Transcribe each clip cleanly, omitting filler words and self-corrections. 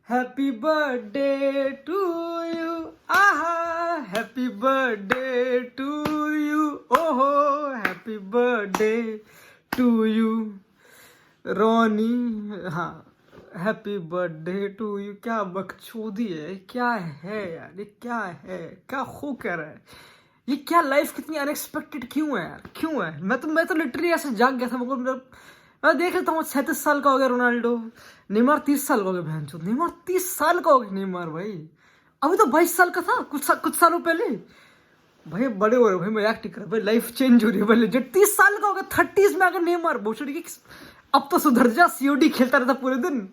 Happy birthday to you, आहा happy birthday to you, ओहो happy birthday to you रोनी। हाँ happy birthday to you. क्या बकचोदी है, क्या है यार, ये क्या है, क्या हो क्या रहा है ये, क्या लाइफ कितनी अनएक्सपेक्टेड क्यों है यार, क्यों है। मैं तो लिटरली ऐसे जाग गया था। मैं देख लेता हूँ 37 साल का हो गया रोनाल्डो, नेमार 30 साल का हो गया। बहन चोद नेमार 30 साल का हो गया नेमार भाई, अभी तो 22 साल का था कुछ सालों पहले। भाई बड़े हो रहे भाई, मैं एक्ट कर भाई, लाइफ चेंज हो रही है भाई। लेजेंड 30 साल का हो गया, 30s में आकर नेमार बोचड़ी। अब तो सुधर जा, सीओडी खेलता रहता पूरे दिन,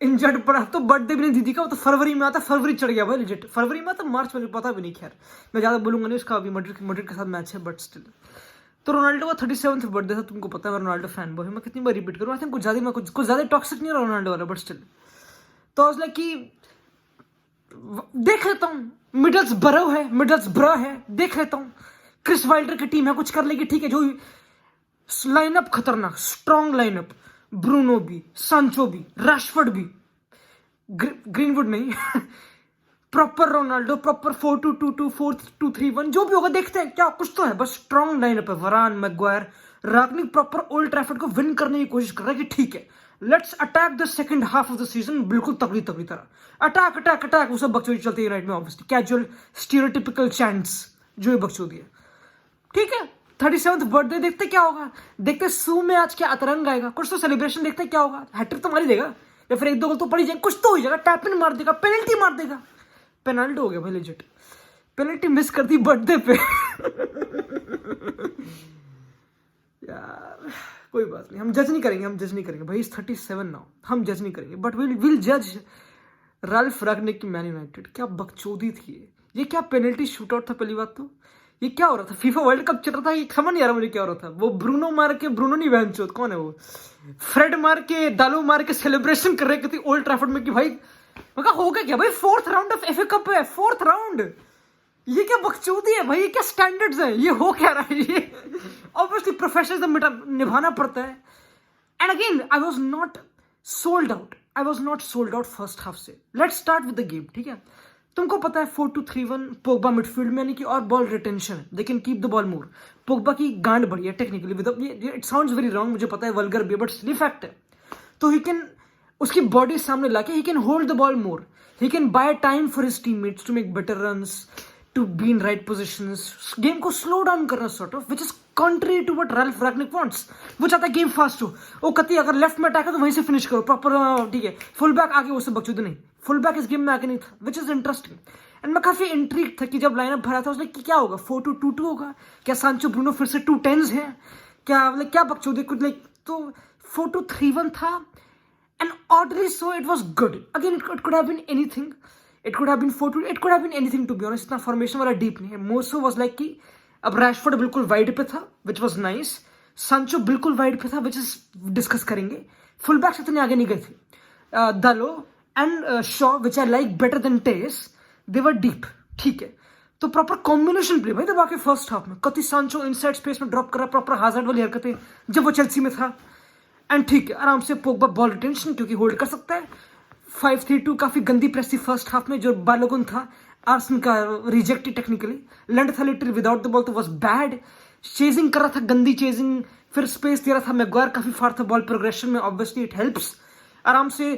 इंजर्ड पड़ा। तो बर्थडे भी नहीं दीदी का, वो तो फरवरी में आता, फरवरी चढ़ गया भाई लेजेंड। फरवरी में आता, मार्च में पता भी नहीं। खैर मैं ज्यादा बोलूंगा नहीं, उसका अभी मैड्रिड के साथ मैच है, बट स्टिल। तो रोनाल्डो का 37th बर्थडे था, तुमको पता है मैं रोनाल्डो फैन बॉय, मैं कितनी बार रिपीट करूँ। आई थिंक कुछ ज्यादा टॉक्सिक नहीं रहा रोनाल्डो वाला, बट स्टिल। तो आज लाइक कि देख लेता हूँ, मिडल्सब्रो है, देख लेता हूँ। क्रिस वाइल्डर की टीम है, कुछ कर लेगी ठीक है। जो लाइनअप खतरनाक, स्ट्रॉन्ग लाइनअप, ब्रूनो भी, सांचो भी, रैशफोर्ड भी, ग्रीनवुड नहीं प्रॉपर रोनाल्डो, प्रॉपर 4-2-2-2, 4-2-3-1, जो भी होगा देखते हैं। क्या कुछ तो है, बस स्ट्रॉन्ग लाइनअप है। वरान, मैग्वायर, रागनिक प्रॉपर ओल्ड ट्रैफर्ड को विन करने की कोशिश कर रहा है कि ठीक है let's attack the second half of the season. बिल्कुल तगड़ी तरह अटैक वो सब बकचोदी चलती है राइट में, ऑब्वियसली कैजुअल स्टीरियोटिपिकल चैंट्स जो ये बकचोदी है। ठीक है 37th बर्थडे, देखते क्या होगा। देखते सू में आज क्या अतरंग आएगा, कुछ तो सेलिब्रेशन देखते क्या होगा। हैट्रिक तो मार ही देगा या फिर 1-2 गोल तो पड़ ही जाएगा, कुछ तो हो जाएगा। टैप इन मार देगा, पेनल्टी मार देगा। पेनाल्टी हो गया भाई लेजिट, पेनल्टी मिस कर दी बर्थडे पे यार कोई बात नहीं, हम जज नहीं करेंगे भाई। इस 37 नाउ, हम जज नहीं करेंगे, बट विल जज राल्फ रागनिक की मैन यूनाइटेड। क्या बकचोदी थी ये क्या पेनल्टी शूट आउट था। पहली बात तो ये क्या हो रहा था, फीफा वर्ल्ड कप चल रहा था, ये समझ नहीं आ रहा मुझे क्या हो रहा था। वो ब्रूनो नहीं बहनचोद, कौन है वो, फ्रेड मार के, दालो मार के सेलिब्रेशन कर रहे थे ओल्ड ट्रैफर्ड में कि भाई मैं कहा हो गया भाई, 4th round of FA cup है, 4th राउंड। ये क्या बकचोदी है भाई, ये क्या स्टैंडर्ड्स है, ये हो क्या रहा है ये। ऑब्वियसली प्रोफेशनलिज्म निभाना पड़ता है। And again I was not sold out first half से। Let's start with the game, ठीक है। तुमको पता है 4-2-3-1 पोग्बा मिडफील्ड में, यानी कि और ball retention, they can keep the ball more. Pogba की गांड बढ़ी है technically, it sounds very wrong, मुझे पता है वल्गर भी, बट स्टिल फैक्ट है। तो ही कैन उसकी बॉडी सामने लाके he can hold the ball more, he can buy time for his teammates to make better runs, to be in right positions, game को स्लो डाउन करना sort of, which is contrary to what Ralph Rangnick wants. वो चाहता है game fast हो, वो कहती है अगर लेफ्ट में अटैक है तो वहीं से फिनिश करो प्रॉपर, ठीक है। फुल बैक आगे वो सब बकचोदी नहीं, फुल बैक इस गेम में आगे नहीं था, विच इज इंटरेस्टिंग। एंड मैं काफी इंट्रीग था कि जब लाइनअप भरा था उसने कि क्या होगा, 4-2-2-2 होगा क्या, सांचो ब्रूनो फिर से 2-10s हैं क्या, लाइक क्या बकचोदी कुछ लाइक। तो 4-2-3-1 था, and oddly so it was good. Again it could have been anything, it could have been 4-2, it could have been anything to be honest. इतना फॉर्मेशन वाला डीप नहीं है। मोसो was like कि अब रैशफोर्ड बिल्कुल wide पे था which was nice, सांचो बिल्कुल वाइड पे था which is डिस्कस करेंगे। फुल बैक्स इतने आगे नहीं गए थे। Dalot and Shaw which I like better than Telles, they were deep, ठीक है। तो प्रॉपर कॉम्बिनेशन प्ले भाई दबा के फर्स्ट हाफ में, कति सांचो इनसाइड स्पेस में ड्रॉप कर रहा, प्रॉपर हाजर्ड वाली हरकतें जब वो चेल्सी में था। एंड ठीक है आराम से पोग्बा बॉल रिटेंशन क्योंकि होल्ड कर सकता है। 5-3-2 काफी गंदी प्रेस थी फर्स्ट हाफ में, जो बालोगुन था आर्सन का रिजेक्ट ही टेक्निकली। लैंड था लिटरली विदाउट द बॉल, तो वाज बैड। चेजिंग कर रहा था, गंदी चेजिंग, फिर स्पेस दे रहा था। मैग्वायर काफी फार था बॉल प्रोग्रेशन में, ऑब्वियसली इट हेल्प्स। आराम से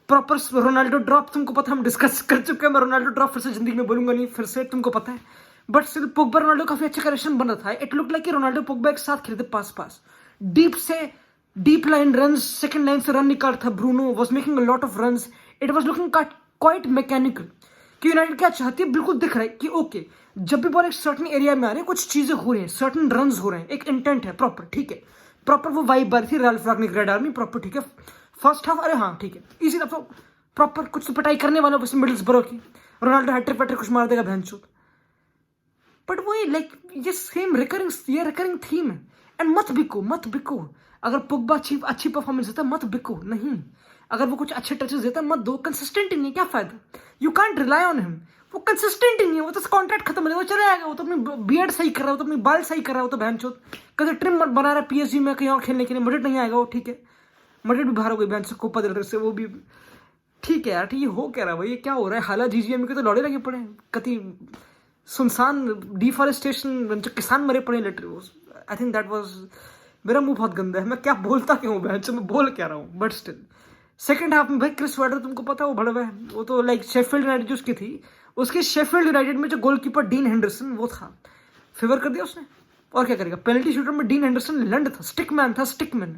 प्रॉपर रोनाल्डो ड्रॉप, तुमको पता है हम डिस्कस कर चुके हैं, मैं रोनाल्डो ड्रॉप फिर से जिंदगी में बोलूंगा नहीं, फिर से तुमको पता है। बट स्टिल पोग्बा रोनाल्डो काफी अच्छा कनेक्शन बन रहा था। इट लुक लाइक कि रोनाल्डो पोग्बा एक साथ खेलते पास डीप से, deep line runs, second line से रन निकाल था। Bruno was making a lot of runs, it was looking quite mechanical. कि यूनाइटेड क्या चाहती है, बिल्कुल दिख रहा है कि ओके जब भी बॉल एक सर्टन एरिया में आ रही है, कुछ चीजें हो रही हैं, सर्टन रन्स हो रहे हैं, एक इंटेंट है प्रॉपर, ठीक है। प्रॉपर वो वाइब आ रही थी राल्फ रागनिक रेड आर्मी, प्रॉपर ठीक है। फर्स्ट हाफ अरे हाँ ठीक है, इसी दफा प्रॉपर कुछ तो पिटाई करने वालों पर मिडल्सब्रो की, रोनाल्डो हैट्रिक पैट्रिक कुछ मार देगा भैंचोद। बट वही लाइक ये सेम रिकरिंग थीम है। एंड मत बिको। अगर पोग्बा अच्छी परफॉर्मेंस देता मत बिको, नहीं। अगर वो कुछ अच्छे टचेस देता मत दो, कंसिस्टेंट ही नहीं, क्या फायदा। You can't rely on him, वो कंसिस्टेंट ही नहीं है। वो तो कॉन्ट्रैक्ट खत्म हो जाएगा, वो चले आएगा, वो तो अपनी बियर्ड सही कर रहा है, वो तो अपनी बाल सही कर रहा है, वो तो बहनचोद कभी ट्रिम बना रहा है पीएसजी में कहीं और खेलने के लिए। मड्रिड नहीं आएगा वो, ठीक है। मड्रिड भी बाहर हो गई बहन से कोपा दिल से, वो भी ठीक है यार, ठीक है, हो क्या रहा है भाई, ये क्या हो रहा है? हालात जीजीएम के तो लौड़े लगे पड़े हैं, कति सुनसान डिफॉरेस्टेशन, जो किसान मरे पड़े literally. I think that was, मेरा मुंह बहुत गंदा है, मैं क्या बोलता क्यों हूँ बहन, मैं बोल क्या रहा हूँ, बट स्टिल सेकंड हाफ में भाई क्रिस वाइडर, तुमको पता है वो भड़वा है, वो तो लाइक शेफील्ड यूनाइटेड जो उसकी थी, उसके शेफील्ड यूनाइटेड में जो गोलकीपर डीन हेंडरसन वो था, फेवर कर दिया उसने, और क्या करेगा? पेनल्टी शूटर में डीन हेंडरसन लंड था, स्टिकमैन था, स्टिकमैन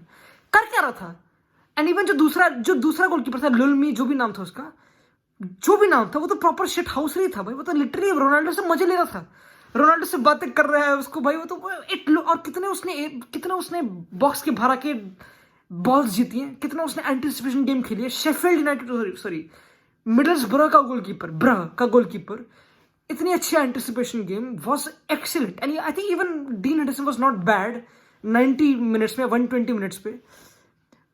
कर क्या रहा था? एंड इवन जो दूसरा गोलकीपर था लुलमी, जो भी नाम था उसका, जो भी नाम था, वो तो प्रॉपर शिट हाउस ही था भाई, वो तो लिटरली रोनाल्डो से मजे ले रहा था, रोनाल्डो से बातें कर रहा है उसको भाई, वो तो और कितने उसने बॉक्स के बाहर आके बॉल्स जीती हैं, कितना उसने एंटीसिपेशन गेम खेली है। शेफील्ड यूनाइटेड, सॉरी मिडल्सब्रो का गोलकीपर इतनी अच्छी anticipation game was excellent, and I think even Dean Henderson was not bad 90 minutes में, 120 मिनट्स पे,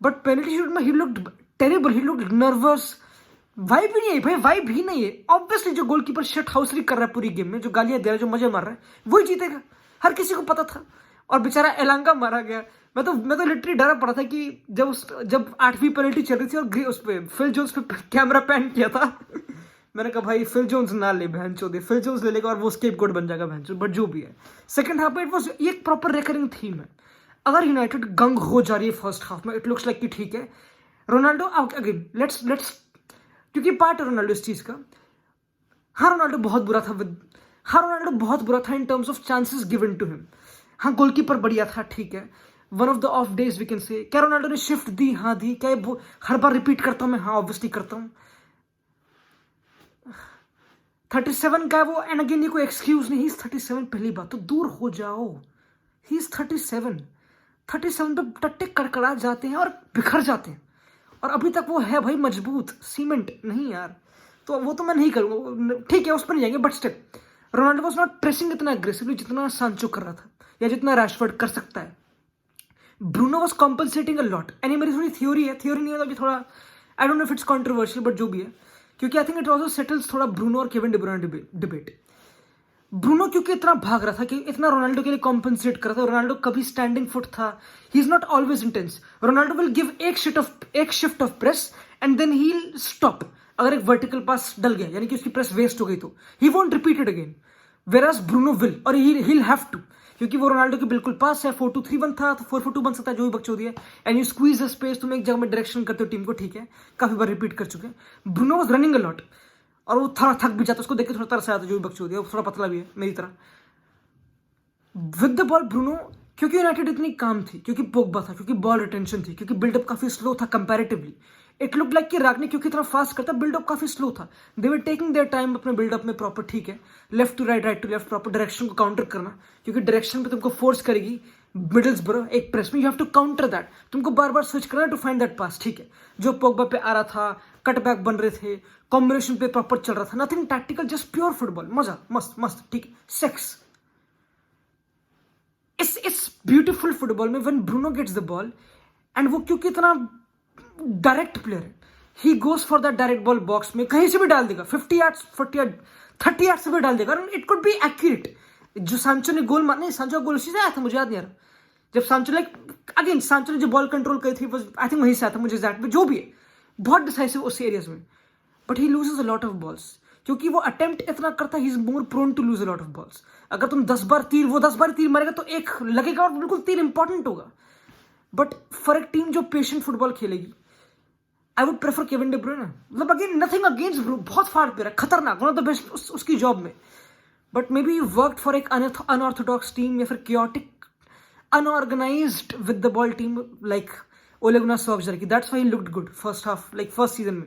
बट पेनल्टी शूट में ही looked terrible, he looked nervous, vibe ही नहीं है भाई, वाइब ही नहीं है। ऑब्वियसली जो गोलकीपर शट हाउसरी कर रहा है पूरी गेम में, जो गालियां दे रहा है, जो मजे मार रहा है, वही जीतेगा, हर किसी को पता था। और बेचारा एलांगा मारा गया, मैं तो लिटरली डरा पड़ा था कि जब 8वीं पेनल्टी चल रही थी और उस पे फिल जोन्स पे कैमरा पैन किया था मैंने कहा भाई फिल जोन्स ना ले बहन चोदे, फिल जोन्स ले लेगा और वो स्केपगोट बन जाएगा बहन चोद, बट जो भी है। सेकंड हाफ में इट वाज ये एक प्रॉपर रेकरिंग थीम है, अगर यूनाइटेड गंग हो जा रही है फर्स्ट हाफ में, इट लुक्स लाइक कि ठीक है रोनाल्डो अगेन, लेट्स क्योंकि पार्ट है रोनाल्डो इस चीज का। हाँ रोनाल्डो बहुत बुरा था in terms of chances given to him. हाँ गोलकीपर बढ़िया था, ठीक है, one of the off days we can say. क्या रोनाल्डो ने शिफ्ट दी? हाँ दी। क्या हर बार रिपीट करता हूं मैं? हाँ ऑब्वियसली करता हूं। 37 का है वो, एंड अगेन ये कोई एक्सक्यूज नहीं, ही इज 37, पहली बात तो दूर हो जाओ, ही इज 37 पे टट्टे कड़कड़ा जाते हैं और बिखर जाते हैं, और अभी तक वो है भाई मजबूत, सीमेंट नहीं यार, तो वो तो मैं नहीं करूंगा, ठीक है उस पर नहीं जाएंगे, but still Ronaldo was not pressing इतना एग्रेसिवली जितना सांचो कर रहा था या जितना रैशफोर्ड कर सकता है। Bruno was compensating a lot, and मेरी थोड़ी थ्योरी है, थ्योरी नहीं है अभी थोड़ा, I don't know if it's controversial, but जो भी है, क्योंकि I think it also settles थोड़ा ब्रूनो और केविन डी ब्रुयने डिबेट। ब्रूनो क्योंकि इतना भाग रहा था, कि इतना रोनाल्डो के लिए कॉम्पनसेट कर रहा था, रोनाल्डो कभी स्टैंडिंग फुट था, he is not always intense, Ronaldo will give एक shift of press and then he will stop, अगर एक वर्टिकल पास डल गया यानी कि उसकी प्रेस वेस्ट हो गई तो he won't repeat it again, whereas Bruno will, और ही हैव टू, क्योंकि वो रोनाल्डो के बिल्कुल पास है, 4-2-3-1 था तो 4-4-2 बन सकता है, जो भी बकचोदी है, and you squeeze the space, तुम एक जगह में डायरेक्शन करते हो टीम को, ठीक है, काफी बार रिपीट कर चुके हैं। Bruno was running a lot, और वो थोड़ा थक भी जाता, उसको देख के थोड़ा तरस आता, जो भी बकचोदी है, थोड़ा पतला भी है मेरी तरह। विद द बॉल ब्रूनो, क्योंकि यूनाइटेड इतनी काम थी, क्योंकि पोग्बा था, क्योंकि बॉल रिटेंशन थी, क्योंकि बिल्डअप काफी स्लो था कंपैरेटिवली, इट लुक लाइक कि रागनिक क्योंकि इतना फास्ट करता, बिल्डअप काफी स्लो था, they were taking their time अपने बिल्डअप में प्रॉपर, ठीक है, left to right to left, proper direction को काउंटर करना, क्योंकि डायरेक्शन पे तुमको फोर्स करेगी मिडल्सब्रो एक प्रेस में, you have to counter that, तुमको बार बार स्विच करना टू फाइंड दैट पास, ठीक है, जो पोग्बा पे आ रहा था, कटबैक बन रहे थे, कॉम्बिनेशन पे प्रॉपर चल रहा था, nothing tactical, just pure football, मजा, मस्त, ठीक है, सेक्स। इस ब्यूटीफुल फुटबॉल में when Bruno gets the ball, and वो क्योंकि इतना डायरेक्ट प्लेयर है, he goes for that direct ball, box में कहीं से भी डाल देगा, 50 यार्ड्स 40 यार्ड 30 यार्ड से भी डाल देगा, इट कुड बी एक्यूरेट। जो सांचो ने गोल मारने, सांचो का गोल उसी से आया था, मुझे याद नहीं आ रहा, जब सांचो ने जो बॉल कंट्रोल करी थी, आई थिंक वहीं से आया था, मुझे एग्जैक्ट, जो भी है, बहुत डिसाइसिव उस एरियाज में, but he loses a lot of balls, क्योंकि वो अटेम्प्ट इतना करता है, he is more prone to lose a lot of balls. अगर तुम 10 बार तीर मारेगा तो एक लगेगा, और बिल्कुल तीर इंपॉर्टेंट होगा, बट फॉर एक टीम जो पेशेंट फुटबॉल खेलेगी, I would prefer Kevin De ब्रुयने, मतलब अगेन नथिंग अगेंस्ट ब्रू, बहुत फाड़ पे रहा, खतरनाक, वन ऑफ द बेस्ट उसकी जॉब में, but maybe you worked for एक अनऑर्थोडॉक्स टीम, या फिर chaotic unorganised with the ball team like Ole Gunnar Solskjaer की, that's why he looked good first half, like first season में।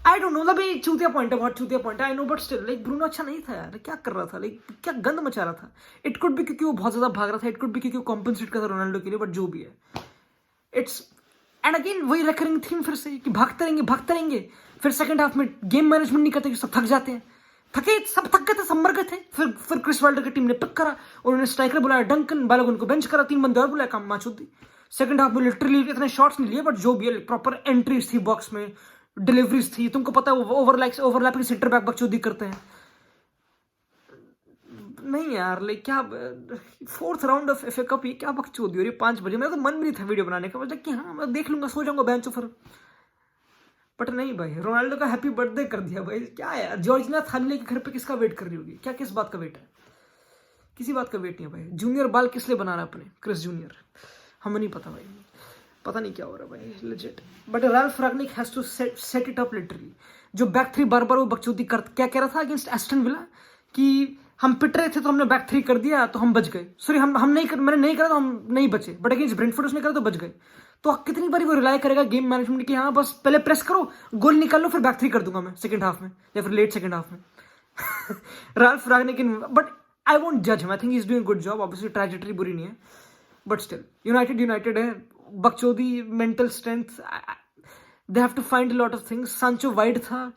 I don't know, मतलब चूतिया point है, बहुत चूतिया पॉइंट है, I know, but still like Bruno अच्छा नहीं था यार, क्या कर रहा था, लाइक क्या गंद मचा रहा था। इट कुड भी क्योंकि वो बहुत ज्यादा भाग रहा था, इट कुड भी क्योंकि वो कॉम्पनसेट कर रहा था रोनाल्डो के लिए, बट जो भी है, इट्स एंड अगेन वही रेकरिंग थीम फिर से, कि भागते रहेंगे, फिर सेकंड हाफ में गेम मैनेजमेंट नहीं करते, सब थक जाते हैं, सब थक गए थे, सब मर गए थे, फिर क्रिस वाइडर की टीम ने पिक करा, उन्होंने स्ट्राइकर बुलाया डंकन, बालोगन को बेंच करा, 3 बंदे और बुलाया, काम माचूद दी। सेकंड हाफ में लिटरली इतने शॉट्स नहीं लिए, बट जो भी है प्रॉपर एंट्रीज थी बॉक्स में, डिलीवरीज थी, तुमको पता है ओवरलैपिंग सेंटर बैक बकचोदी करते हैं, नहीं यार, लाइक क्या 4th round of FA cup, ये क्या बकचोदी हो रही है 5 बजे, मेरा तो मन भी नहीं था वीडियो बनाने का, मतलब कि हाँ मैं देख लूंगा, सो जाऊंगा बेंच पर, बट नहीं भाई, रोनाल्डो का हैप्पी बर्थडे कर दिया भाई, क्या है यार। जॉर्जिना थाली के घर पे किसका वेट कर रही होगी, क्या किस बात का वेट है, किसी बात का वेट नहीं है भाई। जूनियर बाल किस लिए बना रहा है अपने, क्रिस जूनियर, हमें नहीं पता भाई, पता नहीं क्या हो रहा है भाई legit. But Ralf Rangnick has to set it up literally. जो बैक थ्री बार बार वो बकचोदी कर, क्या कह रहा था अगेंस्ट एस्टन विला कि हम पिट रहे थे तो हमने बैक थ्री कर दिया तो हम बच गए, सॉरी हम नहीं कर, मैंने नहीं करा तो हम नहीं बचे, बट अगेंस्ट ब्रेंटफोर्ड उसने करा तो बच गए। तो कितनी बारी वो रिलाई करेगा गेम मैनेजमेंट की, हाँ बस पहले प्रेस करो, गोल निकाल लो, फिर बैक थ्री कर दूंगा मैं सेकंड हाफ में या फिर लेट सेकंड हाफ में। Ralph Rangnick but I won't जज him, I think he is doing good job. Obviously trajectory बुरी नहीं है, बट स्टिल यूनाइटेड है, बकचोदी, mental strength, they have to find a lot of things. Sancho wide था,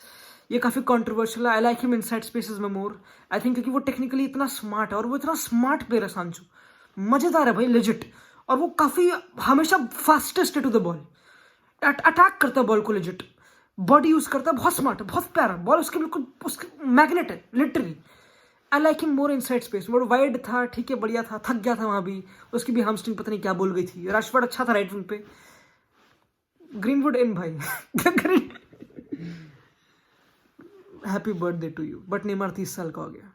ये काफी कंट्रोवर्शियल है। I like him inside spaces में मोर, आई थिंक, क्योंकि वो टेक्निकली इतना स्मार्ट है और वो इतना स्मार्ट प्लेयर है सांचो, मजेदार है भाई लेजिट। और वो काफी हमेशा फास्टेस्ट है टू द बॉल, अटैक करता है बॉल को लेजिट, बॉडी यूज करता है, बहुत स्मार्ट है, बहुत प्यारा बॉल उसके, बिल्कुल उसके मैग्नेट है लिटरली। आई like him more inside space. वो वाइड था, ठीक है, बढ़िया था, थक गया था वहां भी, उसकी भी हैमस्ट्रिंग पता नहीं क्या बोल गई थी। राशफोर्ड अच्छा था राइट विंग पे। ग्रीनवुड इन भाई। Happy birthday to you, but Neymar 30 साल का हो गया।